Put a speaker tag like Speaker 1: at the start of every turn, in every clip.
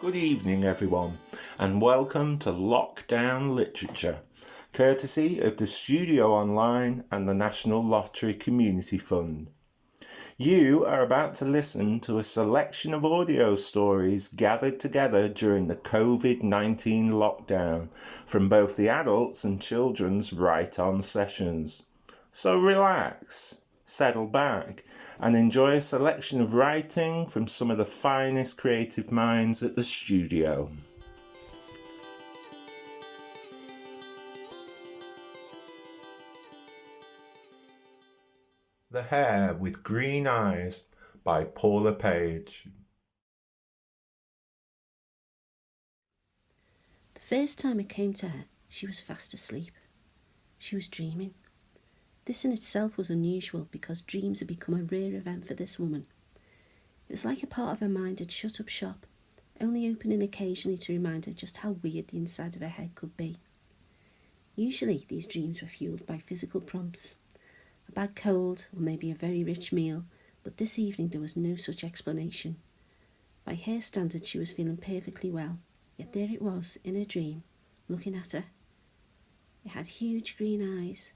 Speaker 1: Good evening, everyone, and welcome to Lockdown Literature, courtesy of the Studio Online and the National Lottery Community Fund. You are about to listen to a selection of audio stories gathered together during the COVID-19 lockdown from both the adults and children's write-on sessions. So relax, settle back, and enjoy a selection of writing from some of the finest creative minds at the studio. The Hare with Green Eyes by Paula Page.
Speaker 2: The first time it came to her, she was fast asleep. She was dreaming. This in itself was unusual because dreams had become a rare event for this woman. It was like a part of her mind had shut up shop, only opening occasionally to remind her just how weird the inside of her head could be. Usually these dreams were fueled by physical prompts, a bad cold or maybe a very rich meal, but this evening there was no such explanation. By her standards she was feeling perfectly well, yet there it was in her dream, looking at her. It had huge green eyes,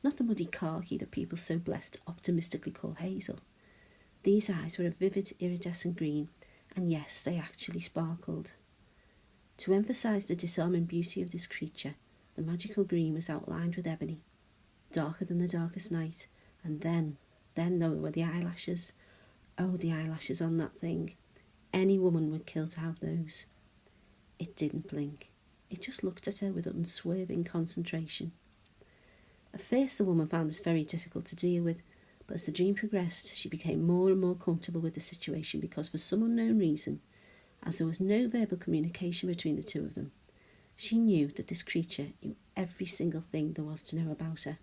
Speaker 2: not the muddy khaki that people so blessed optimistically call hazel. These eyes were a vivid iridescent green, and yes, they actually sparkled. To emphasise the disarming beauty of this creature, the magical green was outlined with ebony, darker than the darkest night, and then there were the eyelashes. Oh, the eyelashes on that thing. Any woman would kill to have those. It didn't blink. It just looked at her with unswerving concentration. At first the woman found this very difficult to deal with, but as the dream progressed, she became more and more comfortable with the situation because for some unknown reason, as there was no verbal communication between the two of them, she knew that this creature knew every single thing there was to know about her.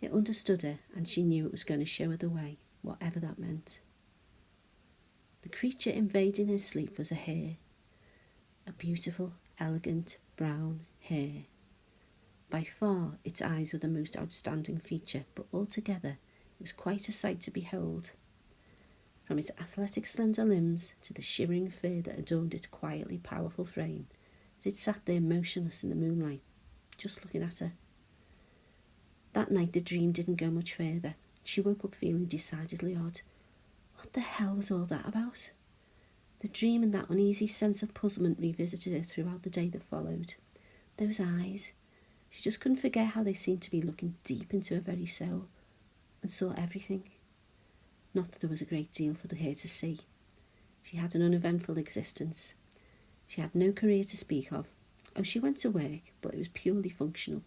Speaker 2: It understood her, and she knew it was going to show her the way, whatever that meant. The creature invading her sleep was a hare, a beautiful, elegant, brown hare. By far, its eyes were the most outstanding feature, but altogether, it was quite a sight to behold. From its athletic, slender limbs to the shimmering fur that adorned its quietly powerful frame, as it sat there motionless in the moonlight, just looking at her. That night the dream didn't go much further. She woke up feeling decidedly odd. What the hell was all that about? The dream and that uneasy sense of puzzlement revisited her throughout the day that followed. Those eyes. She just couldn't forget how they seemed to be looking deep into her very soul, and saw everything. Not that there was a great deal for her to see. She had an uneventful existence. She had no career to speak of. Oh, she went to work, but it was purely functional.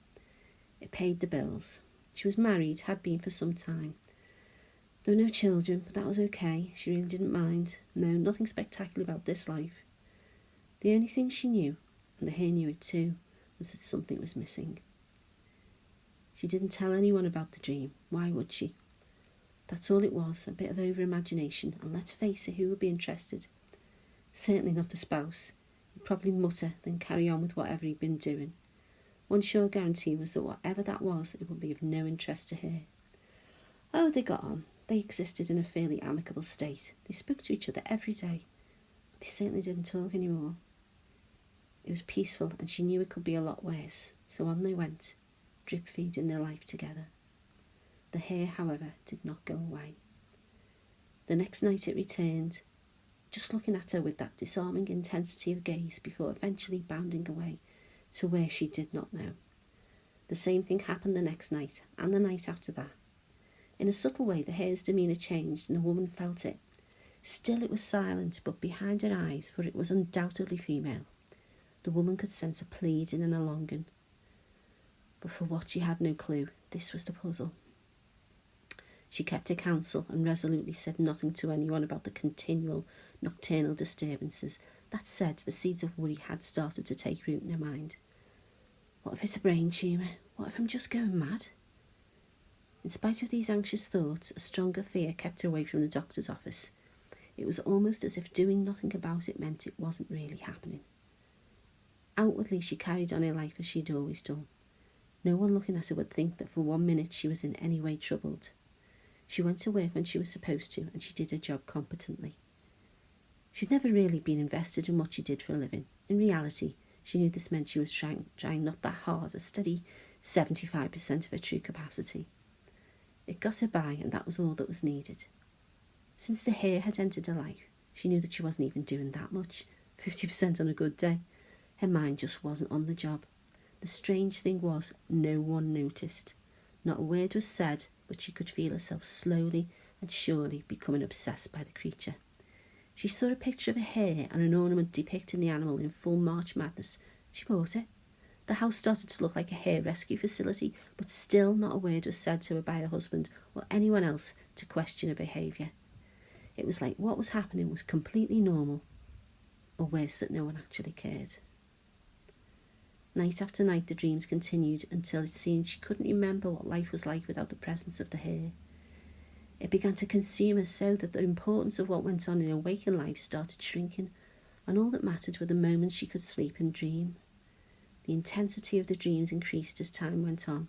Speaker 2: It paid the bills. She was married, had been for some time. There were no children, but that was okay. She really didn't mind. No, nothing spectacular about this life. The only thing she knew, and the hare knew it too, was that something was missing. She didn't tell anyone about the dream. Why would she? That's all it was, a bit of over-imagination, and let's face it, who would be interested? Certainly not the spouse. He'd probably mutter, then carry on with whatever he'd been doing. One sure guarantee was that whatever that was, it would be of no interest to her. Oh, they got on. They existed in a fairly amicable state. They spoke to each other every day. But they certainly didn't talk anymore. It was peaceful, and she knew it could be a lot worse. So on they went, drip-feeding their life together. The hare, however, did not go away. The next night it returned, just looking at her with that disarming intensity of gaze before eventually bounding away to where she did not know. The same thing happened the next night, and the night after that. In a subtle way, the hare's demeanour changed, and the woman felt it. Still it was silent, but behind her eyes, for it was undoubtedly female, the woman could sense a pleading and a longing. But for what she had no clue. This was the puzzle. She kept her counsel and resolutely said nothing to anyone about the continual nocturnal disturbances. That said, the seeds of worry had started to take root in her mind. What if it's a brain tumour? What if I'm just going mad? In spite of these anxious thoughts, a stronger fear kept her away from the doctor's office. It was almost as if doing nothing about it meant it wasn't really happening. Outwardly, she carried on her life as she'd always done. No one looking at her would think that for 1 minute she was in any way troubled. She went to work when she was supposed to, and she did her job competently. She'd never really been invested in what she did for a living. In reality, she knew this meant she was trying not that hard, a steady 75% of her true capacity. It got her by, and that was all that was needed. Since the Hare had entered her life, she knew that she wasn't even doing that much, 50% on a good day. Her mind just wasn't on the job. The strange thing was, no one noticed. Not a word was said, but she could feel herself slowly and surely becoming obsessed by the creature. She saw a picture of a hare and an ornament depicting the animal in full March Madness. She bought it. The house started to look like a hare rescue facility, but still not a word was said to her by her husband or anyone else to question her behaviour. It was like what was happening was completely normal, or worse, that no one actually cared. Night after night the dreams continued until it seemed she couldn't remember what life was like without the presence of the hare. It began to consume her so that the importance of what went on in her waking life started shrinking, and all that mattered were the moments she could sleep and dream. The intensity of the dreams increased as time went on.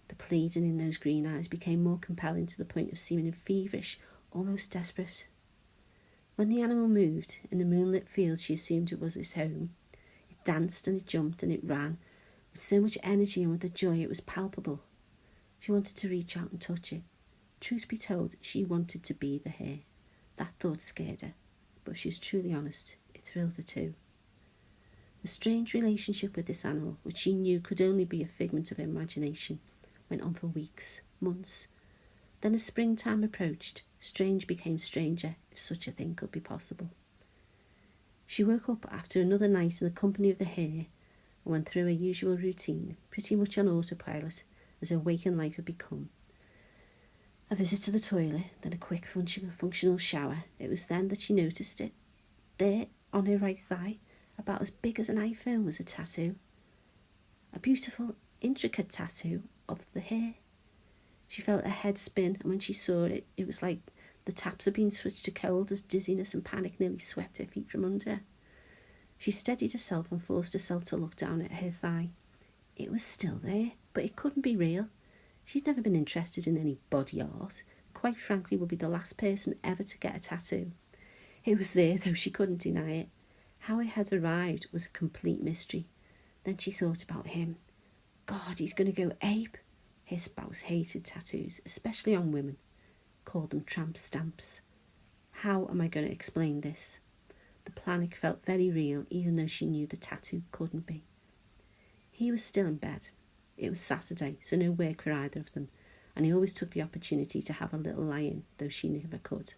Speaker 2: The pleading in those green eyes became more compelling to the point of seeming feverish, almost desperate. When the animal moved, in the moonlit field she assumed it was its home. It danced and it jumped and it ran, with so much energy and with a joy it was palpable. She wanted to reach out and touch it. Truth be told, she wanted to be the hare. That thought scared her, but if she was truly honest, it thrilled her too. The strange relationship with this animal, which she knew could only be a figment of her imagination, went on for weeks, months. Then as springtime approached, strange became stranger, if such a thing could be possible. She woke up after another night in the company of the hare and went through her usual routine, pretty much on autopilot, as her waking life had become. A visit to the toilet, then a quick functional shower. It was then that she noticed it. There, on her right thigh, about as big as an iPhone, was a tattoo. A beautiful, intricate tattoo of the hare. She felt her head spin, and when she saw it, it was like the taps had been switched to cold as dizziness and panic nearly swept her feet from under her. She steadied herself and forced herself to look down at her thigh. It was still there, but it couldn't be real. She'd never been interested in any body art. Quite frankly, would be the last person ever to get a tattoo. It was there, though she couldn't deny it. How it had arrived was a complete mystery. Then she thought about him. God, he's going to go ape. Her spouse hated tattoos, especially on women. Called them tramp stamps. How am I going to explain this? The panic felt very real, even though she knew the tattoo couldn't be. He was still in bed. It was Saturday, so no work for either of them, and he always took the opportunity to have a little lie-in, though she never could.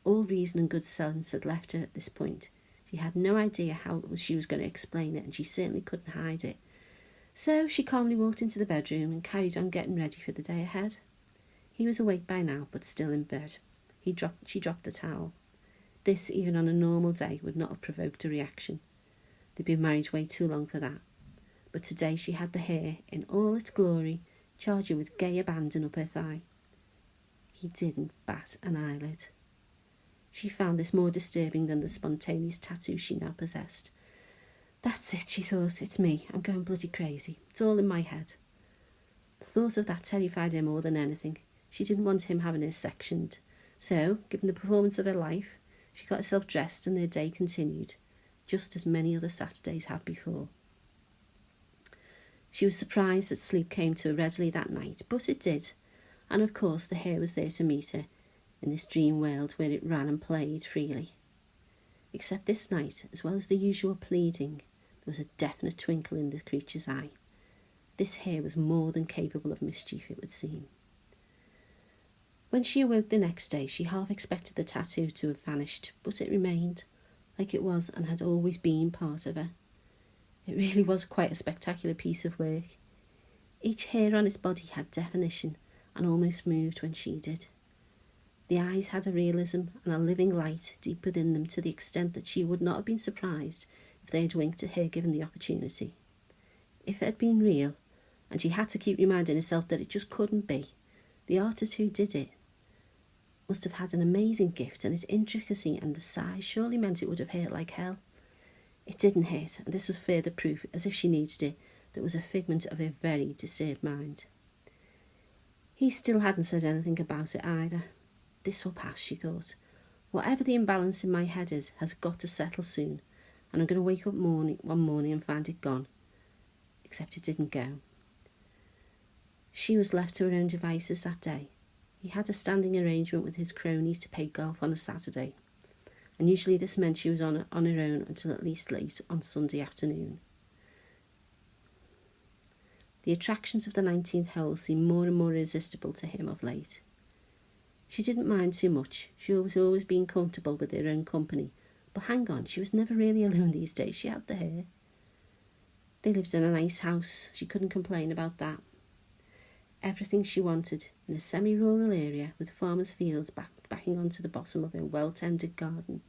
Speaker 2: All reason and good sense had left her at this point. She had no idea how she was going to explain it, and she certainly couldn't hide it. So she calmly walked into the bedroom and carried on getting ready for the day ahead. He was awake by now, but still in bed. She dropped the towel. This, even on a normal day, would not have provoked a reaction. They'd been married way too long for that. But today she had the hare, in all its glory, charging with gay abandon up her thigh. He didn't bat an eyelid. She found this more disturbing than the spontaneous tattoo she now possessed. That's it, she thought. It's me. I'm going bloody crazy. It's all in my head. The thought of that terrified her more than anything. She didn't want him having her sectioned. So, given the performance of her life, she got herself dressed and their day continued, just as many other Saturdays had before. She was surprised that sleep came to her readily that night, but it did, and of course the hare was there to meet her in this dream world where it ran and played freely. Except this night, as well as the usual pleading, there was a definite twinkle in the creature's eye. This hare was more than capable of mischief, it would seem. When she awoke the next day, she half expected the tattoo to have vanished, but it remained, like it was and had always been part of her. It really was quite a spectacular piece of work. Each hair on its body had definition and almost moved when she did. The eyes had a realism and a living light deep within them to the extent that she would not have been surprised if they had winked at her given the opportunity. If it had been real, and she had to keep reminding herself that it just couldn't be, the artist who did it must have had an amazing gift, and its intricacy and the size surely meant it would have hurt like hell. It didn't hurt, and this was further proof, as if she needed it, that it was a figment of her very disturbed mind. He still hadn't said anything about it either. This will pass, she thought. Whatever the imbalance in my head is has got to settle soon, and I'm going to wake up one morning and find it gone. Except it didn't go. She was left to her own devices that day. He had a standing arrangement with his cronies to play golf on a Saturday, and usually this meant she was on her own until at least late on Sunday afternoon. The attractions of the 19th hole seemed more and more irresistible to him of late. She didn't mind too much. She was always being comfortable with her own company. But hang on, she was never really alone these days. She had the Hare. They lived in a nice house. She couldn't complain about that. Everything she wanted, in a semi-rural area with farmers' fields backing onto the bottom of a well-tended garden.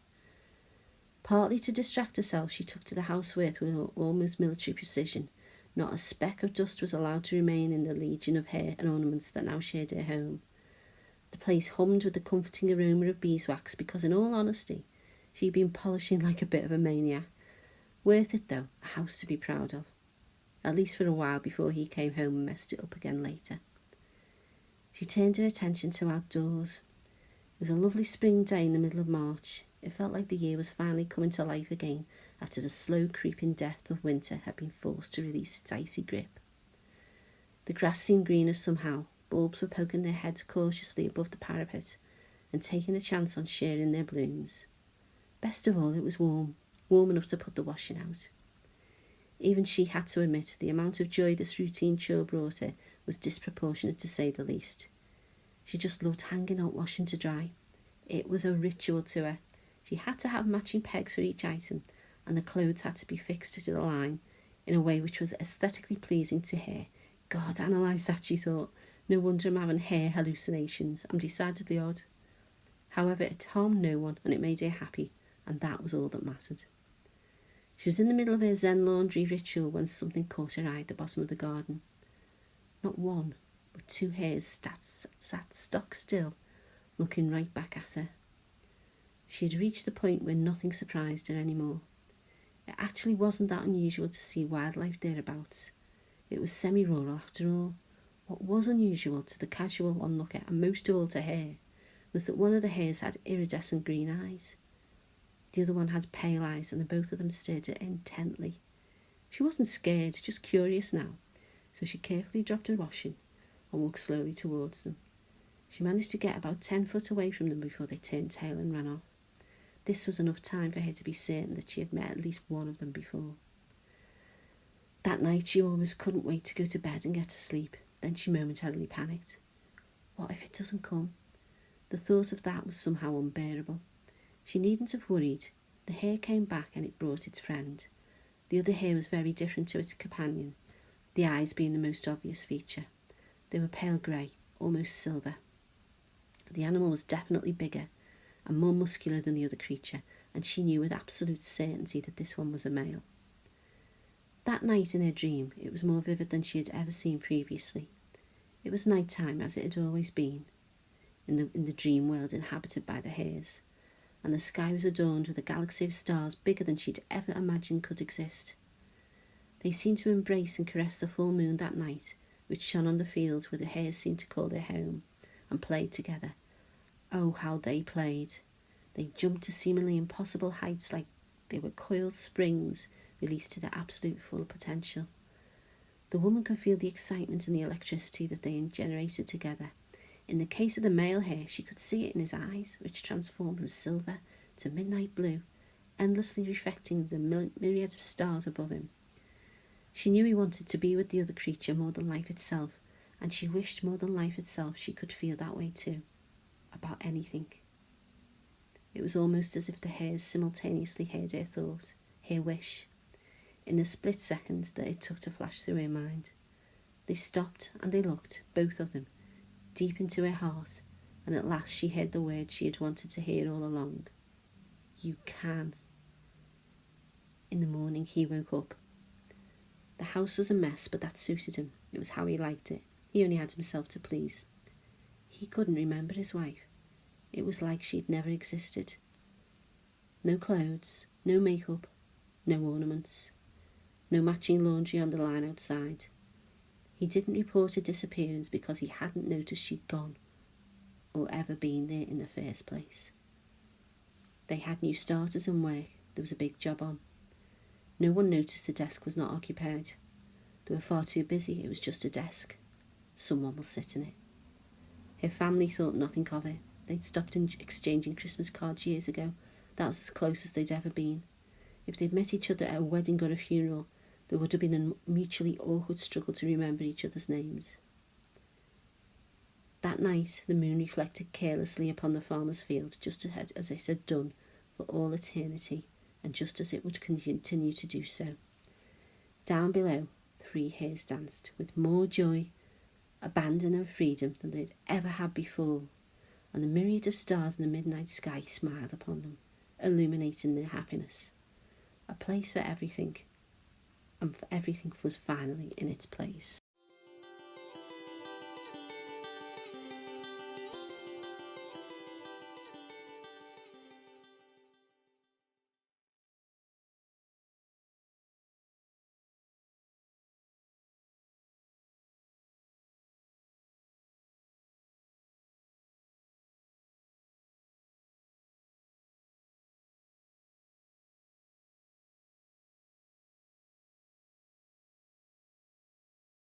Speaker 2: Partly to distract herself, she took to the housework with almost military precision. Not a speck of dust was allowed to remain in the legion of hair and ornaments that now shared her home. The place hummed with the comforting aroma of beeswax because, in all honesty, she'd been polishing like a bit of a maniac. Worth it, though, a house to be proud of. At least for a while before he came home and messed it up again later. She turned her attention to outdoors. It was a lovely spring day in the middle of March. It felt like the year was finally coming to life again after the slow creeping death of winter had been forced to release its icy grip. The grass seemed greener somehow. Bulbs were poking their heads cautiously above the parapet and taking a chance on sharing their blooms. Best of all, it was warm enough to put the washing out. Even she had to admit the amount of joy this routine chore brought her was disproportionate, to say the least. She just loved hanging out washing to dry. It was a ritual to her. She had to have matching pegs for each item, and the clothes had to be fixed to the line in a way which was aesthetically pleasing to her. God, analyse that, she thought. No wonder I'm having hair hallucinations. I'm decidedly odd. However, it harmed no one, and it made her happy, and that was all that mattered. She was in the middle of her Zen laundry ritual when something caught her eye at the bottom of the garden. Not one, but two hares sat stock still, looking right back at her. She had reached the point where nothing surprised her anymore. It actually wasn't that unusual to see wildlife thereabouts. It was semi-rural after all. What was unusual to the casual onlooker, and most of all to her, was that one of the hares had iridescent green eyes. The other one had pale eyes, and both of them stared at her intently. She wasn't scared, just curious now, so she carefully dropped her washing and walked slowly towards them. She managed to get about 10 foot away from them before they turned tail and ran off. This was enough time for her to be certain that she had met at least one of them before. That night she almost couldn't wait to go to bed and get to sleep. Then she momentarily panicked. What if it doesn't come? The thought of that was somehow unbearable. She needn't have worried. The hare came back and it brought its friend. The other hare was very different to its companion, the eyes being the most obvious feature. They were pale grey, almost silver. The animal was definitely bigger and more muscular than the other creature, and she knew with absolute certainty that this one was a male. That night in her dream, it was more vivid than she had ever seen previously. It was night time, as it had always been, in the dream world inhabited by the hares, and the sky was adorned with a galaxy of stars bigger than she'd ever imagined could exist. They seemed to embrace and caress the full moon that night, which shone on the fields where the hares seemed to call their home, and played together. Oh, how they played! They jumped to seemingly impossible heights like they were coiled springs released to their absolute full potential. The woman could feel the excitement and the electricity that they generated together. In the case of the male hare, she could see it in his eyes, which transformed from silver to midnight blue, endlessly reflecting the myriad of stars above him. She knew he wanted to be with the other creature more than life itself, and she wished more than life itself she could feel that way too, about anything. It was almost as if the hares simultaneously heard her thought, her wish, in the split second that it took to flash through her mind. They stopped and they looked, both of them, deep into her heart, and at last she heard the words she had wanted to hear all along. You can. In the morning he woke up. The house was a mess, but that suited him. It was how he liked it. He only had himself to please. He couldn't remember his wife. It was like she'd never existed. No clothes, no makeup, no ornaments, no matching laundry on the line outside. He didn't report her disappearance because he hadn't noticed she'd gone, or ever been there in the first place. They had new starters and work. There was a big job on. No one noticed the desk was not occupied. They were far too busy. It was just a desk. Someone will sit in it. Her family thought nothing of it. They'd stopped exchanging Christmas cards years ago. That was as close as they'd ever been. If they'd met each other at a wedding or a funeral, there would have been a mutually awkward struggle to remember each other's names. That night, the moon reflected carelessly upon the farmer's field, just as it had done for all eternity, and just as it would continue to do so. Down below, 3 hares danced, with more joy, abandon and freedom than they'd ever had before, and the myriad of stars in the midnight sky smiled upon them, illuminating their happiness. A place for everything, and for everything was finally in its place.